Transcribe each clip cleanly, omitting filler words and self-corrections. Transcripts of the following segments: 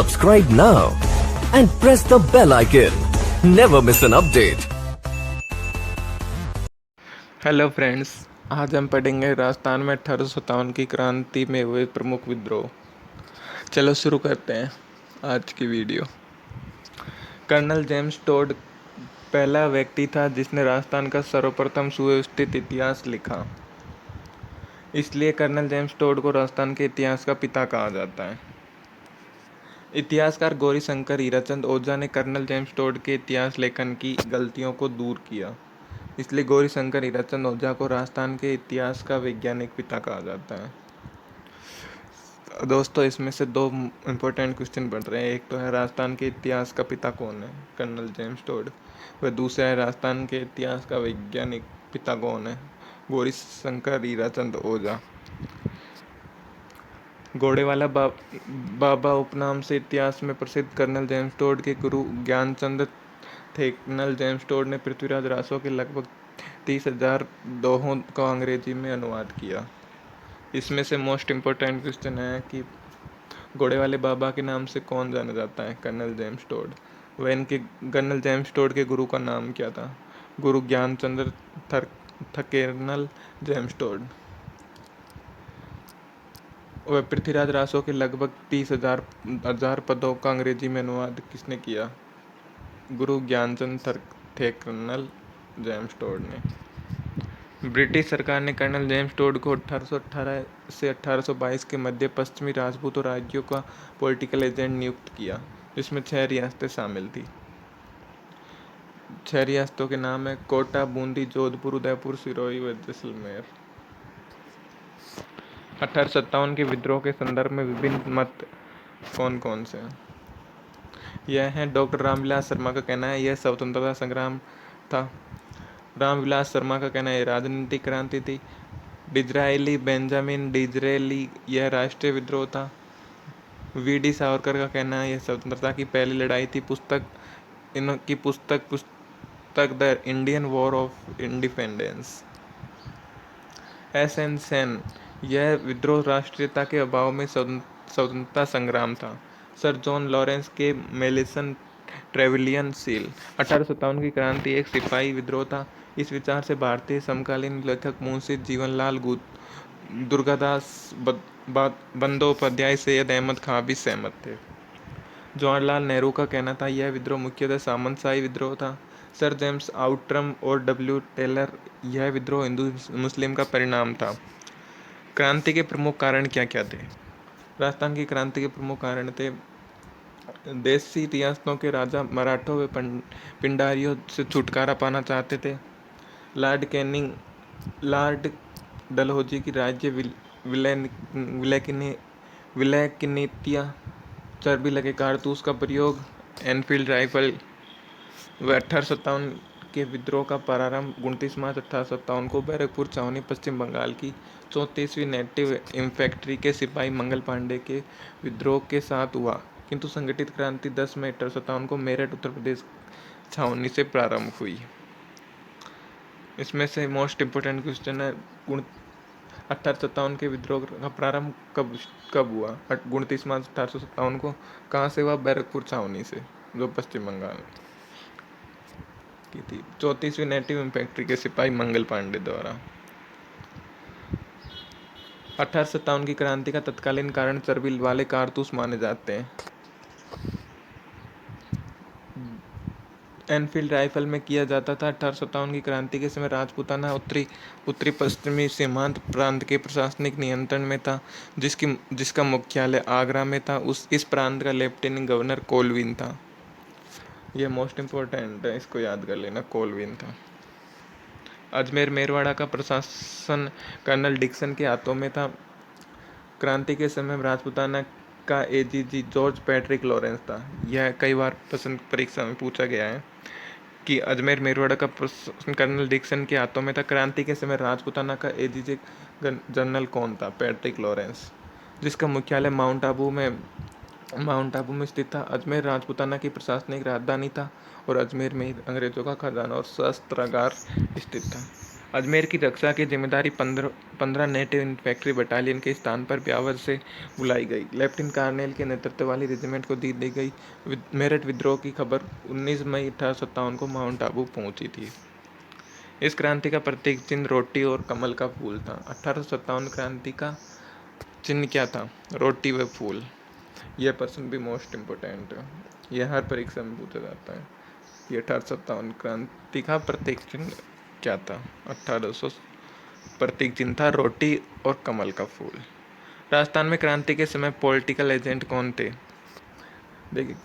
Subscribe now and press the bell icon. Never miss an update. Hello friends, आज हम पढ़ेंगे राजस्थान में 1857 की क्रांति में हुए प्रमुख विद्रोह। चलो शुरू करते हैं आज की वीडियो। कर्नल जेम्स टोड पहला व्यक्ति था जिसने राजस्थान का सर्वप्रथम सुव्यवस्थित इतिहास लिखा। इसलिए कर्नल जेम्स टोड को राजस्थान के इतिहास का पिता कहा जाता है। इतिहासकार गौरीशंकर हीराचंद ओझा ने कर्नल जेम्स टोड के इतिहास लेखन की गलतियों को दूर किया। इसलिए गौरीशंकर हीराचंद ओझा को राजस्थान के इतिहास का वैज्ञानिक पिता कहा जाता है। दोस्तों, इसमें से दो इम्पोर्टेंट क्वेश्चन बढ़ रहे हैं। एक तो है राजस्थान के इतिहास का पिता कौन है, कर्नल जेम्स टोड। वह दूसरा है राजस्थान के इतिहास का वैज्ञानिक पिता कौन है, गौरीशंकर हीराचंद ओझा। घोड़ेवाला बाबा उपनाम से इतिहास में प्रसिद्ध कर्नल जेम्स टोड के गुरु ज्ञानचंद थे। कर्नल जेम्स टोड ने पृथ्वीराज रासो के लगभग 30,000 दोहों का अंग्रेजी में अनुवाद किया। इसमें से मोस्ट इम्पोर्टेंट क्वेश्चन है कि घोड़े वाले बाबा के नाम से कौन जाना जाता है, कर्नल जेम्स टोड। वह इनके कर्नल जेम्स टोड के गुरु का नाम क्या था, गुरु ज्ञानचंद्र थकेरनल जेम्स टोड। वह पृथ्वीराज रासो के लगभग 30,000 पदों का अंग्रेजी में अनुवाद किसने किया, गुरु ज्ञानचंद थकेरनल जेम्स टोड ने। ब्रिटिश सरकार ने कर्नल जेम्स टोड को 1818 से 1822 के मध्य पश्चिमी राजपूतों राज्यों का पॉलिटिकल एजेंट नियुक्त किया, जिसमें 6 रियासतें शामिल थी। 6 रियासतों के नाम है कोटा, बूंदी, जोधपुर, उदयपुर, सिरोही व जैसलमेर। 1857 के विद्रोह के संदर्भ में विभिन्न मत कौन कौन से हैं? यह है डॉक्टर रामविलास शर्मा का कहना है यह स्वतंत्रता संग्राम था। रामविलास शर्मा का कहना है राजनीतिक क्रांति थी। डिजरायली बेंजामिन डिजरेली यह राष्ट्रीय विद्रोह था। वी.डी. सावरकर का कहना है यह स्वतंत्रता की पहली लड़ाई थी। इनकी पुस्तक the Indian war of independence. SN. Sen यह विद्रोह राष्ट्रीयता के अभाव में स्वतंत्रता संग्राम था। सर जॉन लॉरेंस के मेलिसन ट्रेविलियन सील 1857 की क्रांति एक सिपाही विद्रोह था। इस विचार से भारतीय समकालीन लेखक मुंशी जीवनलाल दुर्गादास बंदोपाध्याय सैयद अहमद खां भी सहमत थे। जवाहरलाल नेहरू का कहना था यह विद्रोह मुख्यतः सामंतशाही विद्रोह था। सर जेम्स आउट्रम और डब्ल्यू टेलर यह विद्रोह हिंदू मुस्लिम का परिणाम था। क्रांति के प्रमुख कारण क्या क्या थे? राजस्थान की क्रांति के प्रमुख कारण थे देशी रियासतों के राजा मराठों व पिंडारियों से छुटकारा पाना चाहते थे। लॉर्ड डलहौजी की राज्य विलय की नीतियाँ, चर्बी लगे कारतूस का प्रयोग, एनफील्ड राइफल व 1857 के विद्रोह का प्रारंभ 29 मार्च 1857 को बैरकपुर छावनी पश्चिम बंगाल की 34वीं नेटिव इन्फेंट्री के सिपाही मंगल पांडे के विद्रोह के साथ हुआ, किंतु संगठित क्रांति 10 मई 1857 को मेरठ उत्तर प्रदेश छावनी से प्रारंभ हुई। इसमें से मोस्ट इम्पोर्टेंट क्वेश्चन है 1857 के विद्रोह का प्रारंभ कब हुआ? 29 मार्च 1857 को। कहाँ से हुआ? बैरकपुर छावनी से, जो पश्चिम बंगाल की थी। 34वीं नेटिव इन्फेंट्री के सिपाही मंगल पांडे द्वारा। 1857 की क्रांति का तत्कालीन कारण चर्बी वाले कारतूस माने जाते हैं। एनफील्ड राइफल में किया जाता था। 1857 की क्रांति के समय राजपूताना उत्तरी पश्चिमी सीमांत प्रांत के प्रशासनिक नियंत्रण में था, जिसका मुख्यालय आगरा में था। इस प्रांत का लेफ्टिनेंट गवर्नर कोलविन था। यह मोस्ट इम्पोर्टेंट है, इसको याद कर लेना, कोलविन था। अजमेर मेरवाड़ा का प्रशासन कर्नल डिक्सन के हाथों में था। क्रांति के समय राजपूताना का एजीजी जॉर्ज पैट्रिक लॉरेंस था। यह कई बार प्रश्न परीक्षा में पूछा गया है कि अजमेर मेरवाड़ा का प्रशासन कर्नल डिक्सन के हाथों में था। क्रांति के समय राजपूताना का एजीजी जनरल कौन था? पैट्रिक लॉरेंस, जिसका मुख्यालय माउंट आबू में स्थित था। अजमेर राजपूताना की प्रशासनिक राजधानी था और अजमेर में ही अंग्रेजों का खजाना और शस्त्रागार स्थित था। अजमेर की रक्षा की जिम्मेदारी 15 नेटिव इन्फेंट्री बटालियन के स्थान पर ब्यावर से बुलाई गई। लेफ्टिनेंट कर्नल के नेतृत्व वाली रेजिमेंट को दी गई मेरठ विद्रोह की खबर 19 मई 1857 को माउंट आबू पहुंची थी। इस क्रांति का प्रतीक चिन्ह रोटी और कमल का फूल था। 1857 क्रांति का चिन्ह क्या था? रोटी व फूल। यह प्रश्न भी मोस्ट इम्पोर्टेंट है, यह हर परीक्षा में पूछा जाता है। ये 1857 क्रांति का प्रतीक चिन्ह क्या था? 1800 प्रतीक चिन्ह था रोटी और कमल का फूल। राजस्थान में क्रांति के समय पॉलिटिकल एजेंट कौन थे? देखिए,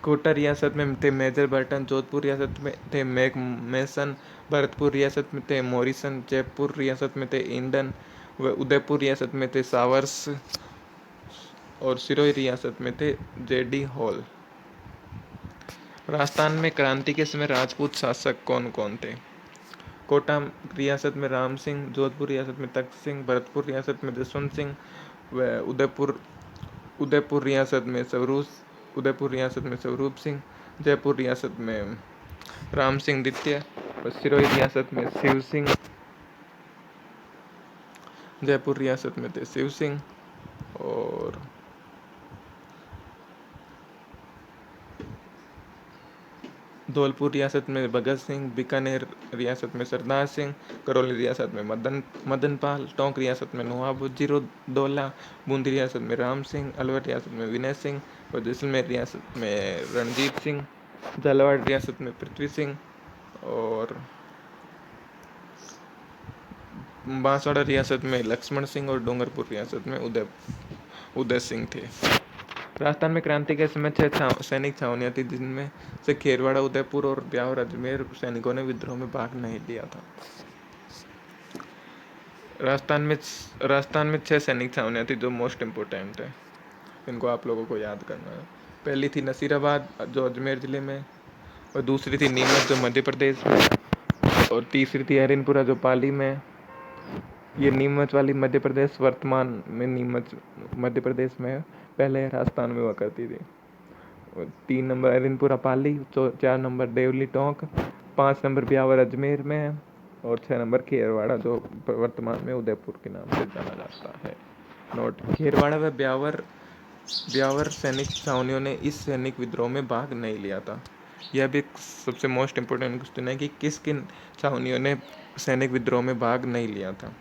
कोटा रियासत में थे मेजर बर्टन, जोधपुर रियासत में थे मैक मेसन, भरतपुर रियासत में थे मॉरिसन, जयपुर रियासत में थे इंडन व उदयपुर रियासत में थे सावर्स और सिरोही रियासत में थे जेडी हॉल। राजस्थान में क्रांति के समय राजपूत शासक कौन कौन थे? कोटा रियासत में राम सिंह, जोधपुर रियासत में तख्त सिंह, भरतपुर रियासत में जसवंत सिंह व उदयपुर रियासत में स्वरूप सिंह, जयपुर रियासत में राम सिंह द्वितीय और सिरोही रियासत में शिव सिंह। जयपुर रियासत में थे शिव सिंह और धौलपुर रियासत में भगत सिंह, बीकानेर रियासत में सरदार सिंह, करौली रियासत में मदन पाल, टोंक रियासत में नवाब वजीरुद्दौला, बूंदी रियासत में राम सिंह, अलवर रियासत में विनय सिंह और जैसलमेर रियासत में रणजीत सिंह, झालावाड़ रियासत में पृथ्वी सिंह और बांसवाड़ा रियासत में लक्ष्मण सिंह और डूंगरपुर रियासत में उदय सिंह थे। राजस्थान में क्रांति के समय 6 सैनिक छावनियां थी, जिनमें से खेरवाड़ा, उदयपुर और ब्यावर अजमेर सैनिकों ने विद्रोह में भाग नहीं लिया था। राजस्थान में 6 सैनिक छावनियां थी जो मोस्ट इम्पोर्टेंट है, इनको आप लोगों को याद करना है। पहली थी नसीराबाद जो अजमेर जिले में, और दूसरी थी नीमच जो मध्य प्रदेश में, और तीसरी थी हरिनपुरा जो पाली में। ये नीमच वाली मध्य प्रदेश वर्तमान में नीमच मध्य प्रदेश में है, पहले राजस्थान में हुआ करती थी। 3 नंबर हरिनपुरा पाली, 4 नंबर देवली टोंक, 5 नंबर ब्यावर अजमेर में है और 6 नंबर खेरवाड़ा जो वर्तमान में उदयपुर के नाम से जाना जाता है। नोट: खेरवाड़ा व ब्यावर सैनिक छावनियों ने इस सैनिक विद्रोह में भाग नहीं लिया था। यह भी सबसे मोस्ट इम्पोर्टेंट क्वेश्चन है कि किन छावनियों ने सैनिक विद्रोह में भाग नहीं लिया था।